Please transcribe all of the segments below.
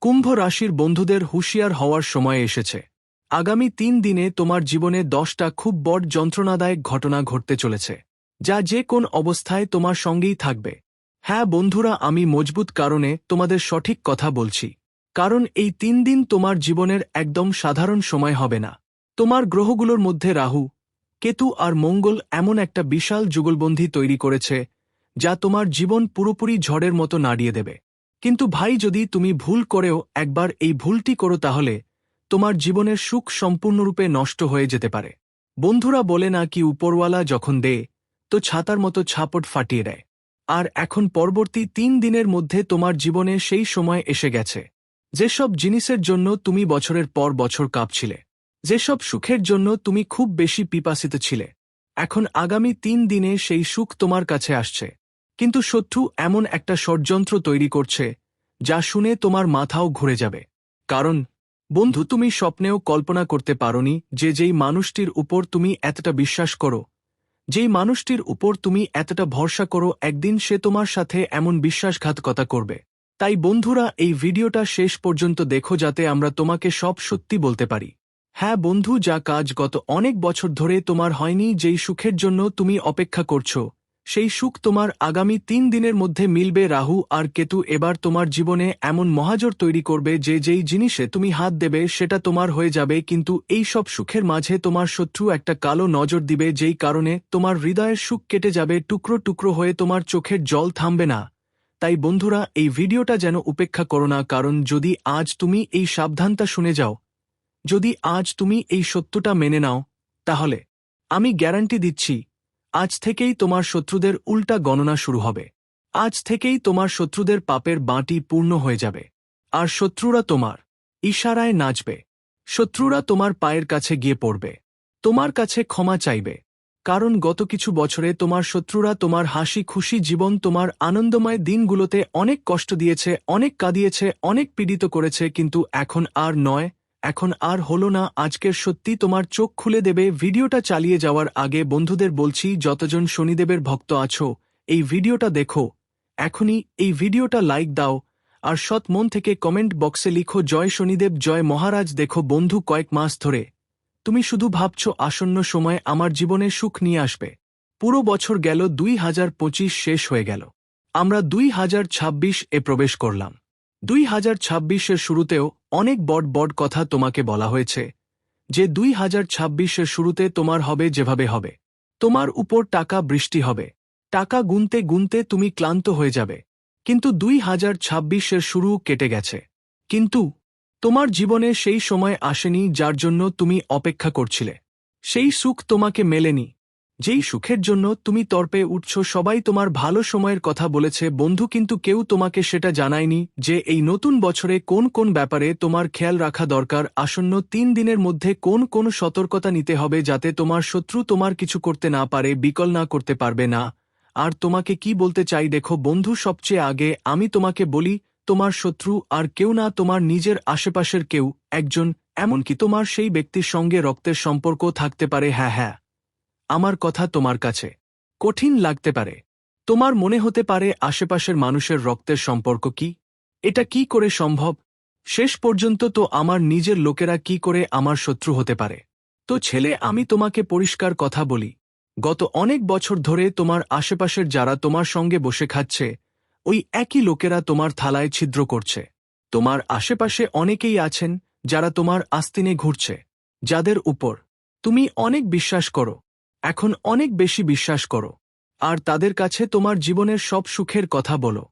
কুম্ভ রাশির বন্ধুদের হুঁশিয়ার হওয়ার সময় এসেছে। আগামী ৩ দিনে তোমার জীবনে ১০টা খুব বড় যন্ত্রণাদায়ক ঘটনা ঘটতে চলেছে, যা যে কোন অবস্থায় তোমার সঙ্গেই থাকবে। হ্যাঁ বন্ধুরা, আমি মজবুত কারণে তোমাদের সঠিক কথা বলছি, কারণ এই ৩ দিন তোমার জীবনের একদম সাধারণ সময় হবে না। তোমার গ্রহগুলোর মধ্যে রাহু, কেতু আর মঙ্গল এমন একটা বিশাল যুগলবন্ধী তৈরি করেছে, যা তোমার জীবন পুরোপুরি ঝড়ের মতো নাড়িয়ে দেবে। কিন্তু ভাই, যদি তুমি ভুল করেও একবার এই ভুলটি করো, তাহলে তোমার জীবনের সুখ সম্পূর্ণরূপে নষ্ট হয়ে যেতে পারে। বন্ধুরা বলে না কি, উপরওয়ালা যখন দেয় তো ছাতার মতো ছাপট ফাটিয়ে দেয়। আর এখন পরবর্তী ৩ দিনের মধ্যে তোমার জীবনে সেই সময় এসে গেছে, যেসব জিনিসের জন্য তুমি বছরের পর বছর কাঁপছিলে, যেসব সুখের জন্য তুমি খুব বেশি পিপাসিত ছিলে, এখন আগামী ৩ দিনে সেই সুখ তোমার কাছে আসছে। কিন্তু শত্রু এমন একটা ষড়যন্ত্র তৈরি করছে, যা শুনে তোমার মাথাও ঘুরে যাবে। কারণ বন্ধু, তুমি স্বপ্নেও কল্পনা করতে পারোনি যে যেই মানুষটির উপর তুমি এতটা বিশ্বাস করো, যেই মানুষটির উপর তুমি এতটা ভরসা করো, একদিন সে তোমার সাথে এমন বিশ্বাসঘাতকতা করবে। তাই বন্ধুরা, এই ভিডিওটা শেষ পর্যন্ত দেখো, যাতে আমরা তোমাকে সব সত্যি বলতে পারি। হ্যাঁ বন্ধু, যা কাজ গত অনেক বছর ধরে তোমার হয়নি, যেই সুখের জন্য তুমি অপেক্ষা করছো, সেই সুখ তোমার আগামী ৩ দিনের মধ্যে মিলবে। রাহু আর কেতু এবার তোমার জীবনে এমন মহাজোড় তৈরি করবে যে যেই জিনিসে তুমি হাত দেবে সেটা তোমার হয়ে যাবে। কিন্তু এই সব সুখের মাঝে তোমার শত্রু একটা কালো নজর দিবে, যেই কারণে তোমার হৃদয়ের সুখ কেটে যাবে, টুকরো টুকরো হয়ে তোমার চোখের জল থামবে না। তাই বন্ধুরা, এই ভিডিওটা যেন উপেক্ষা করো না, কারণ যদি আজ তুমি এই সাবধানতা শুনে যাও, যদি আজ তুমি এই সত্যটা মেনে নাও, তাহলে আমি গ্যারান্টি দিচ্ছি, আজ থেকেই তোমার শত্রুদের উল্টা গণনা শুরু হবে। আজ থেকেই তোমার শত্রুদের পাপের বাঁটি পূর্ণ হয়ে যাবে, আর শত্রুরা তোমার ইশারায় নাচবে। শত্রুরা তোমার পায়ের কাছে গিয়ে পড়বে, তোমার কাছে ক্ষমা চাইবে। কারণ গত কিছু বছরে তোমার শত্রুরা তোমার হাসি খুশি জীবন, তোমার আনন্দময় দিনগুলোতে অনেক কষ্ট দিয়েছে, অনেক কাঁদিয়েছে, অনেক পীড়িত করেছে। কিন্তু এখন আর নয়, এখন আর হলো না। আজকের সত্যি তোমার চোখ খুলে দেবে। ভিডিওটা চালিয়ে যাওয়ার আগে বন্ধুদের বলছি, যতজন শনিদেবের ভক্ত আছো, এই ভিডিওটা দেখো, এখনই এই ভিডিওটা লাইক দাও, আর সৎ মন থেকে কমেন্ট বক্সে লিখো জয় শনিদেব, জয় মহারাজ। দেখো বন্ধু, কয়েক মাস ধরে তুমি শুধু ভাবছো আসন্ন সময় আমার জীবনে সুখ নিয়ে আসবে। পুরো বছর গেল, ২০২৫ শেষ হয়ে গেল, আমরা ২০২৬-এ প্রবেশ করলাম। ২০২৬-এর শুরুতেও অনেক বড় বড় কথা তোমাকে বলা হয়েছে, যে ২০২৬-এর শুরুতে তোমার হবে যেভাবে হবে। তোমার উপর টাকা বৃষ্টি হবে, টাকা গুনতে গুনতে তুমি ক্লান্ত হয়ে যাবে। কিন্তু ২০২৬-এর শুরু কেটে গেছে, কিন্তু তোমার জীবনে সেই সময় আসেনি যার জন্য তুমি অপেক্ষা করছিলে। সেই সুখ তোমাকে মেলেনি, যেই সুখের জন্য তুমি তর্পে উঠছ। সবাই তোমার ভালো সময়ের কথা বলেছে বন্ধু, কিন্তু কেউ তোমাকে সেটা জানায়নি যে এই নতুন বছরে কোন কোন ব্যাপারে তোমার খেয়াল রাখা দরকার। আসন্ন ৩ দিনের মধ্যে কোন কোন সতর্কতা নিতে হবে, যাতে তোমার শত্রু তোমার কিছু করতে না পারে, বিকল না করতে পারবে না। আর তোমাকে কি বলতে চাই দেখো বন্ধু, সবচেয়ে আগে আমি তোমাকে বলি, তোমার শত্রু আর কেউ না, তোমার নিজের আশেপাশের কেউ একজন, এমনকি তোমার সেই ব্যক্তির সঙ্গে রক্তের সম্পর্ক থাকতে পারে। হ্যাঁ হ্যাঁ, আমার কথা তোমার কাছে কঠিন লাগতে পারে। তোমার মনে হতে পারে আশেপাশের মানুষের রক্তের সম্পর্ক কি, এটা কি করে সম্ভব? শেষ পর্যন্ত তো আমার নিজের লোকেরা কি করে আমার শত্রু হতে পারে? তো ছেলে, আমি তোমাকে পরিষ্কার কথা বলি, গত অনেক বছর ধরে তোমার আশেপাশের যারা তোমার সঙ্গে বসে খাচ্ছে, ওই একই লোকেরা তোমার থালায় ছিদ্র করছে। তোমার আশেপাশে অনেকেই আছেন যারা তোমার আস্তিনে ঘুরছে, যাদের উপর তুমি অনেক বিশ্বাস করো, এখন অনেক বেশি বিশ্বাস করো। আর তাদের কাছে তোমার জীবনের সব সুখের কথা বলো,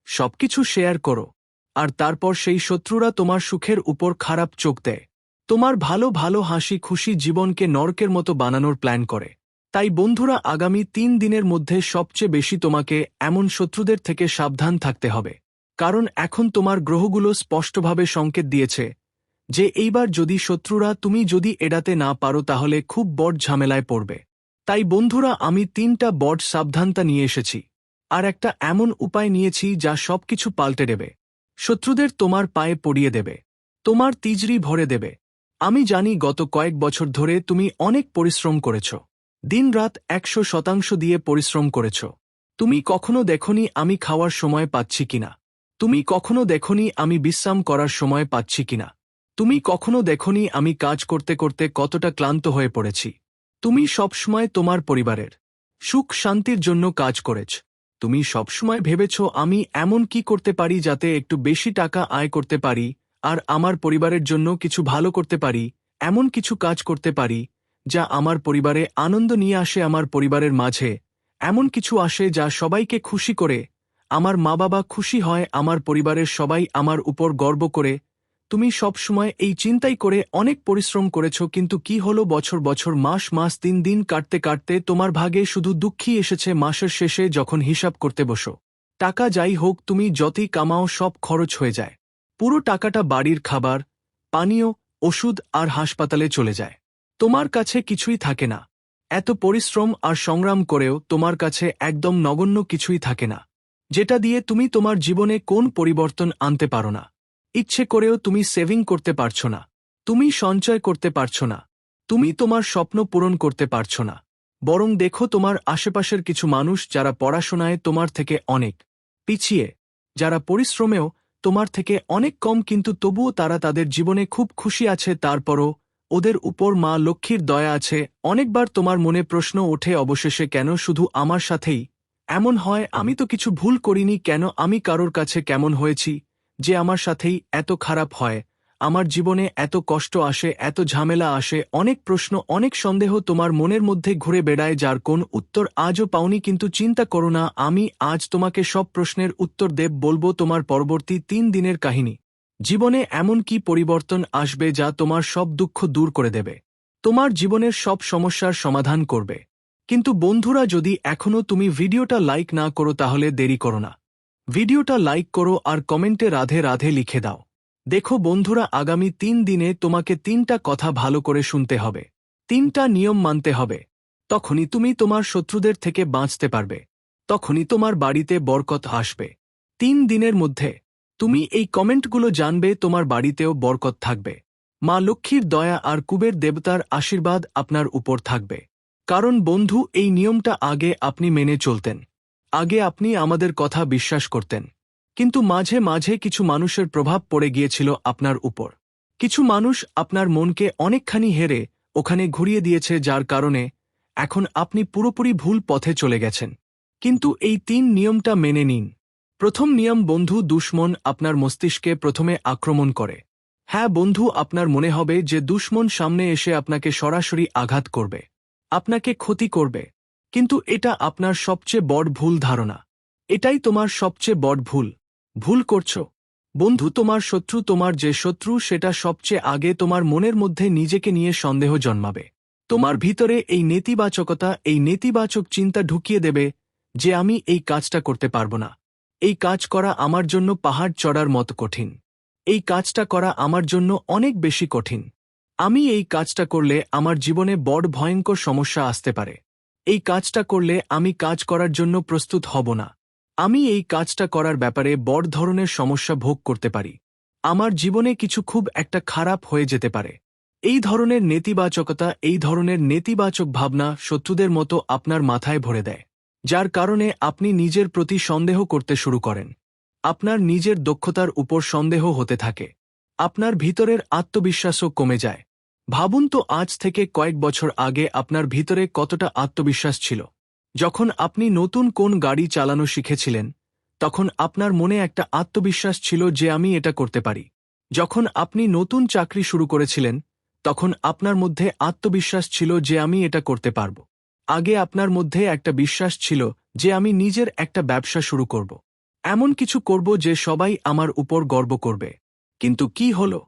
সবকিছু শেয়ার করো। আর তারপর সেই শত্রুরা তোমার সুখের উপর খারাপ চোখ দেয়, তোমার ভালো ভালো হাসি খুশি জীবনকে নরকের মতো বানানোর প্ল্যান করে। তাই বন্ধুরা, আগামী ৩ দিনের মধ্যে সবচেয়ে বেশি তোমাকে এমন শত্রুদের থেকে সাবধান থাকতে হবে। কারণ এখন তোমার গ্রহগুলো স্পষ্টভাবে সংকেত দিয়েছে যে এইবার যদি শত্রুরা তুমি যদি এড়াতে না পারো, তাহলে খুব বড় ঝামেলায় পড়বে। তাই বন্ধুরা, আমি ৩টা বড় সাবধানতা নিয়ে এসেছি, আর একটা এমন উপায় নিয়েছি যা সবকিছু পাল্টে দেবে। শত্রুদের তোমার পায়ে পড়িয়ে দেবে, তোমার তিজরি ভরে দেবে। আমি জানি গত কয়েক বছর ধরে তুমি অনেক পরিশ্রম করেছ, দিনরাত ১০০% দিয়ে পরিশ্রম করেছ। তুমি কখনো দেখনি আমি খাওয়ার সময় পাচ্ছি কিনা, তুমি কখনো দেখোনি আমি বিশ্রাম করার সময় পাচ্ছি কিনা। তুমি কখনো দেখোনি আমি কাজ করতে করতে কতটা ক্লান্ত হয়ে পড়েছি। তুমি সবসময় তোমার পরিবারের সুখ শান্তির জন্য কাজ করেছ। তুমি সবসময় ভেবেছ আমি এমন কি করতে পারি যাতে একটু বেশি টাকা আয় করতে পারি আর আমার পরিবারের জন্য কিছু ভালো করতে পারি, এমন কিছু কাজ করতে পারি যা আমার পরিবারে আনন্দ নিয়ে আসে, আমার পরিবারের মাঝে এমন কিছু আসে যা সবাইকে খুশি করে, আমার মা বাবা খুশি হয়, আমার পরিবারের সবাই আমার উপর গর্ব করে। তুমি সবসময় এই চিন্তাই করে অনেক পরিশ্রম করেছ, কিন্তু কি হলো, বছর বছর মাস মাস দিন দিন কাটতে কাটতে তোমার ভাগে শুধু দুঃখই এসেছে। মাসের শেষে যখন হিসাব করতে বসো, টাকা যাই হোক তুমি যতই কামাও সব খরচ হয়ে যায়। পুরো টাকাটা বাড়ির খাবার, পানীয়, ওষুধ আর হাসপাতালে চলে যায়। তোমার কাছে কিছুই থাকে না। এত পরিশ্রম আর সংগ্রাম করেও তোমার কাছে একদম নগণ্য কিছুই থাকে না, যেটা দিয়ে তুমি তোমার জীবনে কোন পরিবর্তন আনতে পারো না। ইচ্ছে করেও তুমি সেভিং করতে পারছো না, তুমি সঞ্চয় করতে পারছো না, তুমি তোমার স্বপ্ন পূরণ করতে পারছো না। বরং দেখো তোমার আশেপাশের কিছু মানুষ যারা পড়াশোনায় তোমার থেকে অনেক পিছিয়ে, যারা পরিশ্রমেও তোমার থেকে অনেক কম, কিন্তু তবুও তারা তাদের জীবনে খুব খুশি আছে। তারপরও ওদের উপর মা লক্ষ্মীর দয়া আছে। অনেকবার তোমার মনে প্রশ্ন ওঠে, অবশেষে কেন শুধু আমার সাথেই এমন হয়? আমি তো কিছু ভুল করিনি, কেন আমি কারোর কাছে কেমন হয়েছি যে আমার সাথেই এত খারাপ হয়? আমার জীবনে এত কষ্ট আসে, এত ঝামেলা আসে। অনেক প্রশ্ন, অনেক সন্দেহ তোমার মনের মধ্যে ঘুরে বেড়ায়, যার কোন উত্তর আজও পাওনি। কিন্তু চিন্তা করো না, আমি আজ তোমাকে সব প্রশ্নের উত্তর বলবো। তোমার পরবর্তী 3 দিনের কাহিনী। জীবনে এমন কি পরিবর্তন আসবে যা তোমার সব দুঃখ দূর করে দেবে, তোমার জীবনের সব সমস্যার সমাধান করবে। কিন্তু বন্ধুরা, যদি এখনো তুমি ভিডিওটা লাইক না করো তাহলে দেরি করো না, ভিডিওটা লাইক করো আর কমেন্টে রাধে রাধে লিখে দাও। দেখো বন্ধুরা, আগামী 3 দিনে তোমাকে 3টা কথা ভালো করে শুনতে হবে, 3টা নিয়ম মানতে হবে। তখনই তুমি তোমার শত্রুদের থেকে বাঁচতে পারবে, তখনই তোমার বাড়িতে বরকত আসবে। 3 দিনের মধ্যে তুমি এই কমেন্টগুলো জানবে, তোমার বাড়িতেও বরকত থাকবে। মা লক্ষ্মীর দয়া আর কুবের দেবতার আশীর্বাদ আপনার উপর থাকবে। কারণ বন্ধু, এই নিয়মটা আগে আপনি মেনে চলতেন, আগে আপনি আমাদের কথা বিশ্বাস করতেন, কিন্তু মাঝে মাঝে কিছু মানুষের প্রভাব পড়ে গিয়েছিল আপনার উপর। কিছু মানুষ আপনার মনকে অনেকখানি হেরে ওখানে ঘুরিয়ে দিয়েছে, যার কারণে এখন আপনি পুরোপুরি ভুল পথে চলে গেছেন। কিন্তু এই 3 নিয়মটা মেনে নিন। প্রথম নিয়ম বন্ধু, দুশ্মন আপনার মস্তিষ্কে প্রথমে আক্রমণ করে। হ্যাঁ বন্ধু, আপনার মনে হবে যে দুশ্মন সামনে এসে আপনাকে সরাসরি আঘাত করবে, আপনাকে ক্ষতি করবে। কিন্তু এটা আপনার সবচেয়ে বড় ভুল ধারণা। এটাই তোমার সবচেয়ে বড় ভুল। ভুল করছো বন্ধু। তোমার শত্রু, তোমার যে শত্রু, সেটা সবচেয়ে আগে তোমার মনের মধ্যে নিজেকে নিয়ে সন্দেহ জন্মাবে। তোমার ভিতরে এই নেতিবাচকতা, এই নেতিবাচক চিন্তা ঢুকিয়ে দেবে যে আমি এই কাজটা করতে পারবো না, এই কাজ করা আমার জন্য পাহাড় চড়ার মতো কঠিন, এই কাজটা করা আমার জন্য অনেক বেশি কঠিন, আমি এই কাজটা করলে আমার জীবনে বড় ভয়ঙ্কর সমস্যা আসতে পারে, এই কাজটা করলে আমি কাজ করার জন্য প্রস্তুত হব না, আমি এই কাজটা করার ব্যাপারে বড় ধরনের সমস্যা ভোগ করতে পারি, আমার জীবনে কিছু খুব একটা খারাপ হয়ে যেতে পারে। এই ধরনের নেতিবাচকতা, এই ধরনের নেতিবাচক ভাবনা শত্রুদের মতো আপনার মাথায় ভরে দেয়, যার কারণে আপনি নিজের প্রতি সন্দেহ করতে শুরু করেন, আপনার নিজের দক্ষতার উপর সন্দেহ হতে থাকে, আপনার ভিতরের আত্মবিশ্বাসও কমে যায়। ভাবুন তো, আজ থেকে কয়েক বছর আগে আপনার ভিতরে কতটা আত্মবিশ্বাস ছিল। যখন আপনি নতুন কোন গাড়ি চালানো শিখেছিলেন, তখন আপনার মনে একটা আত্মবিশ্বাস ছিল যে আমি এটা করতে পারি। যখন আপনি নতুন চাকরি শুরু করেছিলেন, তখন আপনার মধ্যে আত্মবিশ্বাস ছিল যে আমি এটা করতে পারব। আগে আপনার মধ্যে একটা বিশ্বাস ছিল যে আমি নিজের একটা ব্যবসা শুরু করব, এমন কিছু করব যে সবাই আমার উপর গর্ব করবে। কিন্তু কি হলো?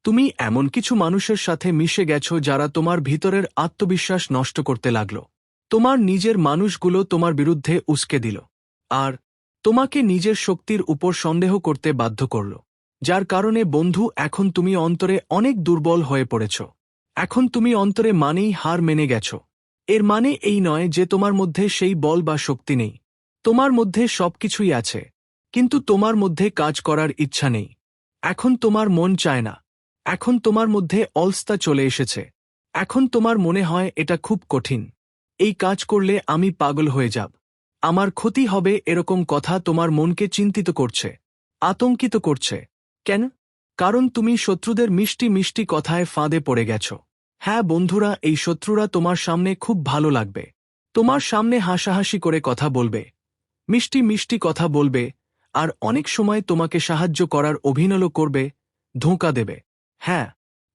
তুমি এমন কিছু মানুষের সাথে মিশে গেছো যারা তোমার ভিতরের আত্মবিশ্বাস নষ্ট করতে লাগল। তোমার নিজের মানুষগুলো তোমার বিরুদ্ধে উস্কে দিল, আর তোমাকে নিজের শক্তির উপর সন্দেহ করতে বাধ্য করল, যার কারণে বন্ধু এখন তুমি অন্তরে অনেক দুর্বল হয়ে পড়েছ। এখন তুমি অন্তরে মানেই হার মেনে গেছ। এর মানে এই নয় যে তোমার মধ্যে সেই বল বা শক্তি নেই, তোমার মধ্যে সবকিছুই আছে, কিন্তু তোমার মধ্যে কাজ করার ইচ্ছা নেই। এখন তোমার মন চায় না, এখন তোমার মধ্যে অলসতা চলে এসেছে, এখন তোমার মনে হয় এটা খুব কঠিন, এই কাজ করলে আমি পাগল হয়ে যাব, আমার ক্ষতি হবে, এরকম কথা তোমার মনকে চিন্তিত করছে। আতঙ্কিত করছে। কেন? কারণ তুমি শত্রুদের মিষ্টি মিষ্টি কথায় ফাঁদে পড়ে গেছ। হ্যাঁ বন্ধুরা, এই শত্রুরা তোমার সামনে খুব ভালো লাগবে। তোমার সামনে হাসাহাসি করে কথা বলবে, মিষ্টি মিষ্টি কথা বলবে, আর অনেক সময় তোমাকে সাহায্য করার অভিনয় করবে, ধোঁকা দেবে। হ্যাঁ,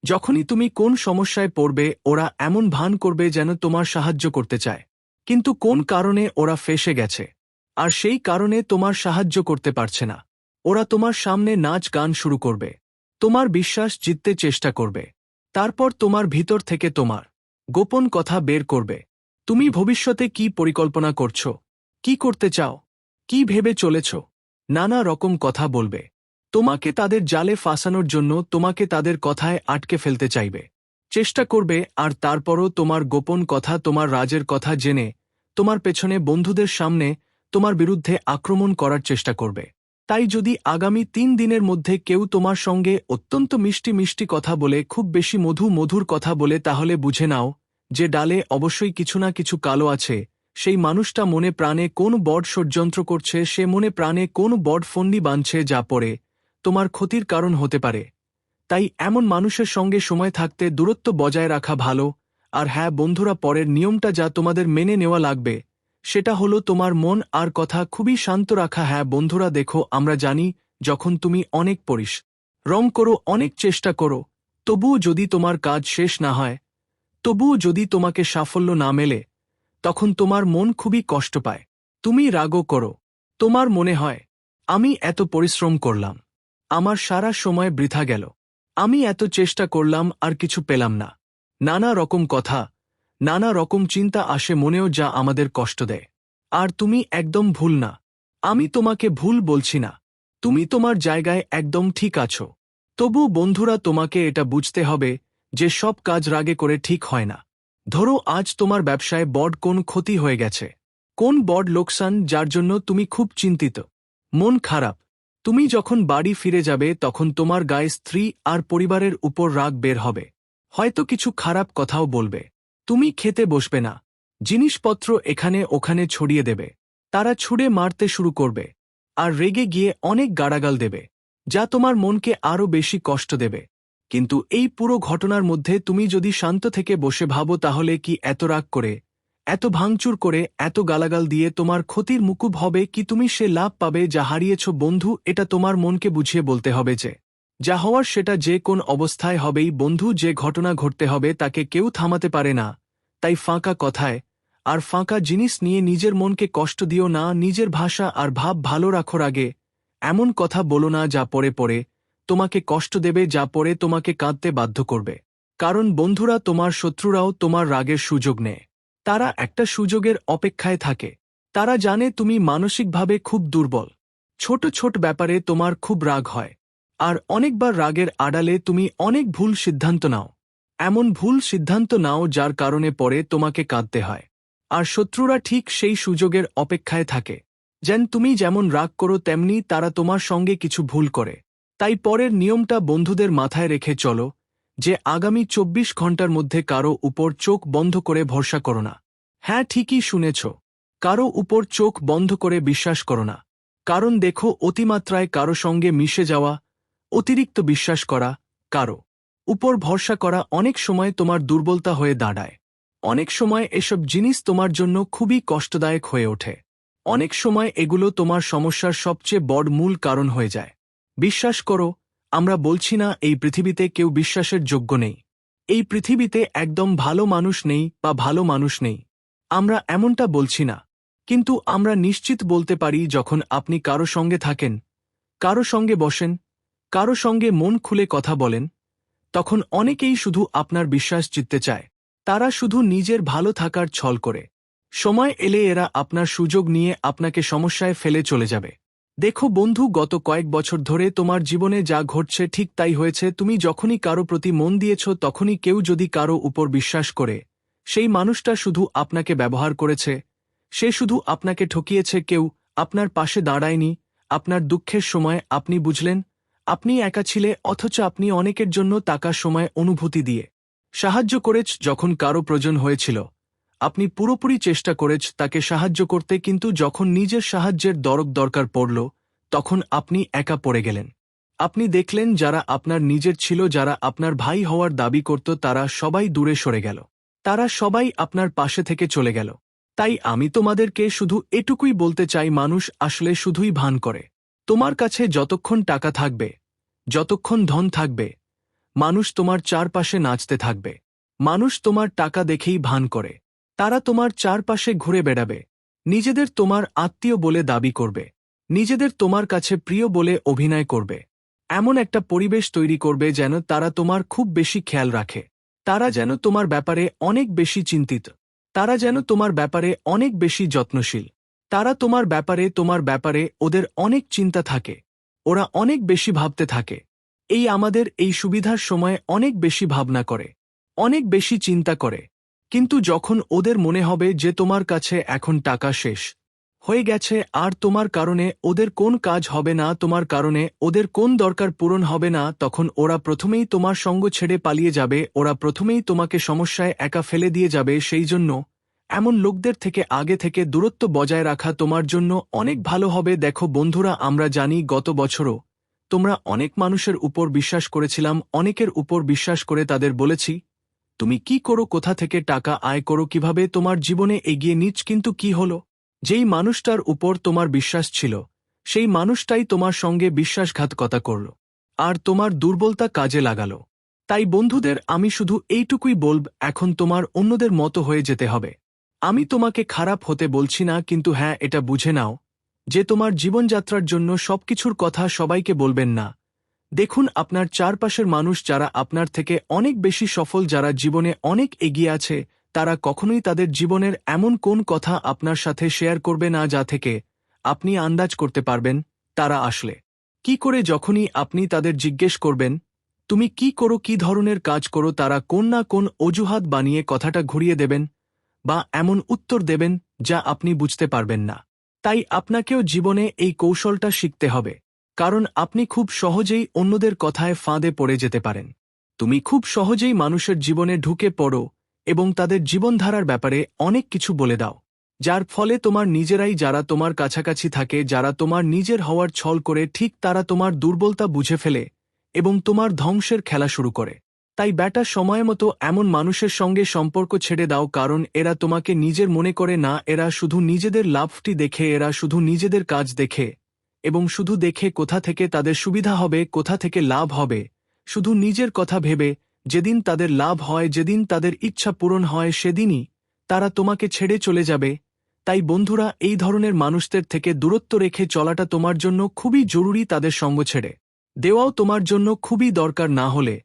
যখনই তুমি কোন সমস্যায় পড়বে ওরা এমন ভান করবে যেন তোমার সাহায্য করতে চায়, কিন্তু কোন কারণে ওরা ফেঁসে গেছে, আর সেই কারণে তোমার সাহায্য করতে পারছে না। ওরা তোমার সামনে নাচ গান শুরু করবে, তোমার বিশ্বাস জিততে চেষ্টা করবে, তারপর তোমার ভিতর থেকে তোমার গোপন কথা বের করবে। তুমি ভবিষ্যতে কি পরিকল্পনা করছো, কি করতে চাও, কি ভেবে চলেছ, নানা রকম কথা বলবে। তোমাকে তাদের জালে ফাঁসানোর জন্য তোমাকে তাদের কথায় আটকে ফেলতে চাইবে, চেষ্টা করবে, আর তারপরও তোমার গোপন কথা, তোমার রাজের কথা জেনে তোমার পেছনে বন্ধুদের সামনে তোমার বিরুদ্ধে আক্রমণ করার চেষ্টা করবে। তাই যদি আগামী 3 দিনের মধ্যে কেউ তোমার সঙ্গে অত্যন্ত মিষ্টি মিষ্টি কথা বলে, খুব বেশি মধুর কথা বলে, তাহলে বুঝে নাও যে ডালে অবশ্যই কিছু না কিছু কালো আছে। সেই মানুষটা মনে প্রাণে কোন বড় ষড়যন্ত্র করছে, সে মনে প্রাণে কোন বড় ফন্দি বাঁধছে যা পরে তোমার ক্ষতির কারণ হতে পারে। তাই এমন মানুষের সঙ্গে সময় থাকতে দূরত্ব বজায় রাখা ভালো। আর হ্যাঁ বন্ধুরা, পরের নিয়মটা যা তোমাদের মেনে নেওয়া লাগবে সেটা হলো তোমার মন আর কথা খুবই শান্ত রাখা। হ্যাঁ বন্ধুরা দেখো, আমরা জানি যখন তুমি অনেক পরিশ্রম করো, অনেক চেষ্টা করো, তবুও যদি তোমার কাজ শেষ না হয়, তবুও যদি তোমাকে সাফল্য না মেলে, তখন তোমার মন খুবই কষ্ট পায়। তুমি রাগও করো, তোমার মনে হয় আমি এত পরিশ্রম করলাম, আমার সারা সময় বৃথা গেল, আমি এত চেষ্টা করলাম আর কিছু পেলাম না। নানা রকম কথা, নানা রকম চিন্তা আসে মনেও, যা আমাদের কষ্ট দেয়। আর তুমি একদম ভুল না, আমি তোমাকে ভুল বলছি না, তুমি তোমার জায়গায় একদম ঠিক আছো। তবু বন্ধুরা, তোমাকে এটা বুঝতে হবে যে সব কাজ রাগে করে ঠিক হয় না। ধরো আজ তোমার ব্যবসায় বড় কোন ক্ষতি হয়ে গেছে, কোন বড় লোকসান যার জন্য তুমি খুব চিন্তিত, মন খারাপ। তুমি যখন বাড়ি ফিরে যাবে তখন তোমার গায়ে স্ত্রী আর পরিবারের উপর রাগ বের হবে, হয়তো কিছু খারাপ কথাও বলবে। তুমি খেতে বসবে না, জিনিসপত্র এখানে ওখানে ছড়িয়ে দেবে, তারা ছুঁড়ে মারতে শুরু করবে, আর রেগে গিয়ে অনেক গালাগাল দেবে, যা তোমার মনকে আরও বেশি কষ্ট দেবে। কিন্তু এই পুরো ঘটনার মধ্যে তুমি যদি শান্ত থেকে বসে ভাবো, তাহলে কি এত রাগ করে, এত ভাঙচুর করে, এত গালাগাল দিয়ে তোমার ক্ষতির মুকুব হবে কি তুমি সে লাভ পাবে যা হারিয়েছ? বন্ধু, এটা তোমার মনকে বুঝিয়ে বলতে হবে যে যা হওয়ার সেটা যে কোন অবস্থায় হবেই। বন্ধু, যে ঘটনা ঘটতে হবে তাকে কেউ থামাতে পারে না। তাই ফাঁকা কথায় আর ফাঁকা জিনিস নিয়ে নিজের মনকে কষ্ট দিও না। নিজের ভাষা আর ভাব ভালো রাখোর আগে এমন কথা বলো না যা পরে পরে তোমাকে কষ্ট দেবে, যা পরে তোমাকে কাঁদতে বাধ্য করবে। কারণ বন্ধুরা, তোমার শত্রুরাও তোমার রাগের সুযোগ নেয়। তারা একটা সুযোগের অপেক্ষায় থাকে। তারা জানে তুমি মানসিকভাবে খুব দুর্বল, ছোট ছোট ব্যাপারে তোমার খুব রাগ হয়, আর অনেকবার রাগের আড়ালে তুমি অনেক ভুল সিদ্ধান্ত নাও। এমন ভুল সিদ্ধান্ত নাও যার কারণে পরে তোমাকে কাঁদতে হয়। আর শত্রুরা ঠিক সেই সুযোগের অপেক্ষায় থাকে, যেন তুমি যেমন রাগ করো তেমনি তারা তোমার সঙ্গে কিছু ভুল করে। তাই পরের নিয়মটা বন্ধুদের মাথায় রেখে চলো যে আগামী 24 ঘন্টার মধ্যে কারো উপর চোখ বন্ধ করে ভরসা করো না। হ্যাঁ, ঠিকই শুনেছ, কারো উপর চোখ বন্ধ করে বিশ্বাস করো না। কারণ দেখো, অতিমাত্রায় কারো সঙ্গে মিশে যাওয়া, অতিরিক্ত বিশ্বাস করা, কারো উপর ভরসা করা অনেক সময় তোমার দুর্বলতা হয়ে দাঁড়ায়। অনেক সময় এসব জিনিস তোমার জন্য খুবই কষ্টদায়ক হয়ে ওঠে। অনেক সময় এগুলো তোমার সমস্যার সবচেয়ে বড় মূল কারণ হয়ে যায়। বিশ্বাস করো, আমরা বলছি না এই পৃথিবীতে কেউ বিশ্বাসের যোগ্য নেই। এই পৃথিবীতে একদম ভালো মানুষ নেই বা ভালো মানুষ নেই, আমরা এমনটা বলছি না। কিন্তু আমরা নিশ্চিত বলতে পারি, যখন আপনি কারো সঙ্গে থাকেন, কারো সঙ্গে বসেন, কারো সঙ্গে মন খুলে কথা বলেন, তখন অনেকেই শুধু আপনার বিশ্বাস জিততে চায়। তারা শুধু নিজের ভালো থাকার ছল করে। সময় এলে এরা আপনার সুযোগ নিয়ে আপনাকে সমস্যায় ফেলে চলে যাবে। দেখো বন্ধু, গত কয়েক বছর ধরে তোমার জীবনে যা ঘটছে ঠিক তাই হয়েছে। তুমি যখনই কারো প্রতি মন দিয়েছ, তখনই কেউ যদি কারো উপর বিশ্বাস করে, সেই মানুষটা শুধু আপনাকে ব্যবহার করেছে, সে শুধু আপনাকে ঠকিয়েছে। কেউ আপনার পাশে দাঁড়ায়নি। আপনার দুঃখের সময় আপনি বুঝলেন আপনি একা ছিলে, অথচ আপনি অনেকের জন্য টাকার সময় অনুভূতি দিয়ে সাহায্য করেছ। যখন কারো প্রয়োজন হয়েছিল, আপনি পুরোপুরি চেষ্টা করেছ তাকে সাহায্য করতে, কিন্তু যখন নিজের সাহায্যের দরকার পড়ল, তখন আপনি একা পড়ে গেলেন। আপনি দেখলেন যারা আপনার নিজের ছিল, যারা আপনার ভাই হওয়ার দাবি করত, তারা সবাই দূরে সরে গেল। তারা সবাই আপনার পাশে থেকে চলে গেল। তাই আমি তোমাদেরকে শুধু এটুকুই বলতে চাই, মানুষ আসলে শুধুই ভান করে। তোমার কাছে যতক্ষণ টাকা থাকবে, যতক্ষণ ধন থাকবে, মানুষ তোমার চারপাশে নাচতে থাকবে। মানুষ তোমার টাকা দেখেই ভান করে। তারা তোমার চারপাশে ঘুরে বেড়াবে, নিজেদের তোমার আত্মীয় বলে দাবি করবে, নিজেদের তোমার কাছে প্রিয় বলে অভিনয় করবে। এমন একটা পরিবেশ তৈরি করবে যেন তারা তোমার খুব বেশি খেয়াল রাখে, তারা যেন তোমার ব্যাপারে অনেক বেশি চিন্তিত, তারা যেন তোমার ব্যাপারে অনেক বেশি যত্নশীল, তারা তোমার ব্যাপারে ওদের অনেক চিন্তা থাকে, ওরা অনেক বেশি ভাবতে থাকে। আমাদের এই সুবিধার সময় অনেক বেশি ভাবনা করে, অনেক বেশি চিন্তা করে। কিন্তু যখন ওদের মনে হবে যে তোমার কাছে এখন টাকা শেষ হয়ে গেছে, আর তোমার কারণে ওদের কোন কাজ হবে না, তোমার কারণে ওদের কোন দরকার পূরণ হবে না, তখন ওরা প্রথমেই তোমার সঙ্গ ছেড়ে পালিয়ে যাবে, ওরা প্রথমেই তোমাকে সমস্যায় একা ফেলে দিয়ে যাবে। সেই জন্য এমন লোকদের থেকে আগে থেকে দূরত্ব বজায় রাখা তোমার জন্য অনেক ভালো হবে। দেখো বন্ধুরা, আমরা জানি গত বছরও তোমরা অনেক মানুষের উপর বিশ্বাস করেছিলাম, অনেকের উপর বিশ্বাস করে তাদের বলেছি তুমি কি করো, কোথা থেকে টাকা আয় করো, কিভাবে তোমার জীবনে এগিয়ে নিচ্ছ। কিন্তু কি হলো, যেই মানুষটার উপর তোমার বিশ্বাস ছিল, সেই মানুষটাই তোমার সঙ্গে বিশ্বাসঘাতকতা করল আর তোমার দুর্বলতা কাজে লাগালো। তাই বন্ধুদের, আমি শুধু এইটুকুই বলব, এখন তোমার অন্যদের মতো হয়ে যেতে হবে। আমি তোমাকে খারাপ হতে বলছি না, কিন্তু হ্যাঁ, এটা বুঝে নাও যে তোমার জীবনযাত্রার জন্য সবকিছুর কথা সবাইকে বলবেন না। দেখুন আপনার চারপাশের মানুষ যারা আপনার থেকে অনেক বেশি সফল, যারা জীবনে অনেক এগিয়ে আছে, তারা কখনোই তাদের জীবনের এমন কোন কথা আপনার সাথে শেয়ার করবে না যা থেকে আপনি আন্দাজ করতে পারবেন তারা আসলে কি করে। যখনই আপনি তাদের জিজ্ঞেস করবেন তুমি কি করো, কি ধরনের কাজ করো, তারা কোন না কোন অজুহাত বানিয়ে কথাটা ঘুরিয়ে দেবেন বা এমন উত্তর দেবেন যা আপনি বুঝতে পারবেন না। তাই আপনাকেও জীবনে এই কৌশলটা শিখতে হবে, কারণ আপনি খুব সহজেই অন্যদের কথায় ফাঁদে পড়ে যেতে পারেন। তুমি খুব সহজেই মানুষের জীবনে ঢুকে পড়ো এবং তাদের জীবনধারার ব্যাপারে অনেক কিছু বলে দাও, যার ফলে তোমার নিজেরাই, যারা তোমার কাছাকাছি থাকে, যারা তোমার নিজের হওয়ার ছল করে, ঠিক তারা তোমার দুর্বলতা বুঝে ফেলে এবং তোমার ধ্বংসের খেলা শুরু করে। তাই বেটা, সময় মতো এমন মানুষের সঙ্গে সম্পর্ক ছেড়ে দাও, কারণ এরা তোমাকে নিজের মনে করে না, এরা শুধু নিজেদের লাভটি দেখে, এরা শুধু নিজেদের কাজ দেখে এবং শুধু দেখে কোথা থেকে তাদের সুবিধা হবে, কোথা থেকে লাভ হবে, শুধু নিজের কথা ভেবে। যেদিন তাদের লাভ হয়, যেদিন তাদের ইচ্ছা পূরণ হয়, সেদিনই তারা তোমাকে ছেড়ে চলে যাবে। তাই বন্ধুরা, এই ধরনের মানুষদের থেকে দূরত্ব রেখে চলাটা তোমার জন্য খুবই জরুরি। তাদের সঙ্গ ছেড়ে দেওয়াও তোমার জন্য খুবই দরকার, না হলে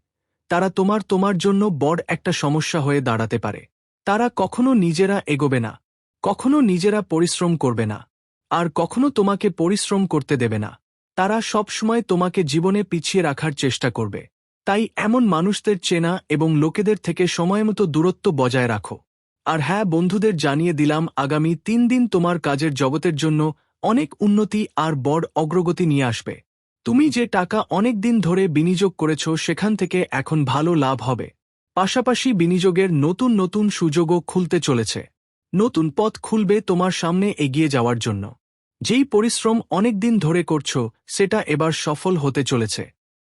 তারা তোমার জন্য বড় একটা সমস্যা হয়ে দাঁড়াতে পারে। তারা কখনো নিজেরা এগোবে না, কখনো নিজেরা পরিশ্রম করবে না, আর কখনো তোমাকে পরিশ্রম করতে দেবে না। তারা সবসময় তোমাকে জীবনে পিছিয়ে রাখার চেষ্টা করবে। তাই এমন মানুষদের চেনা এবং লোকেদের থেকে সময়মতো দূরত্ব বজায় রাখো। আর হ্যাঁ বন্ধুদের, জানিয়ে দিলাম, আগামী 3 দিন তোমার কাজের জগতের জন্য অনেক উন্নতি আর বড় অগ্রগতি নিয়ে আসবে। তুমি যে টাকা অনেক দিন ধরে বিনিয়োগ করেছ, সেখান থেকে এখন ভালো লাভ হবে। পাশাপাশি বিনিয়োগের নতুন নতুন সুযোগও খুলতে চলেছে, নতুন পথ খুলবে তোমার সামনে এগিয়ে যাওয়ার জন্য। যেই পরিশ্রম অনেক দিন ধরে করছো, সেটা এবার সফল হতে চলেছে।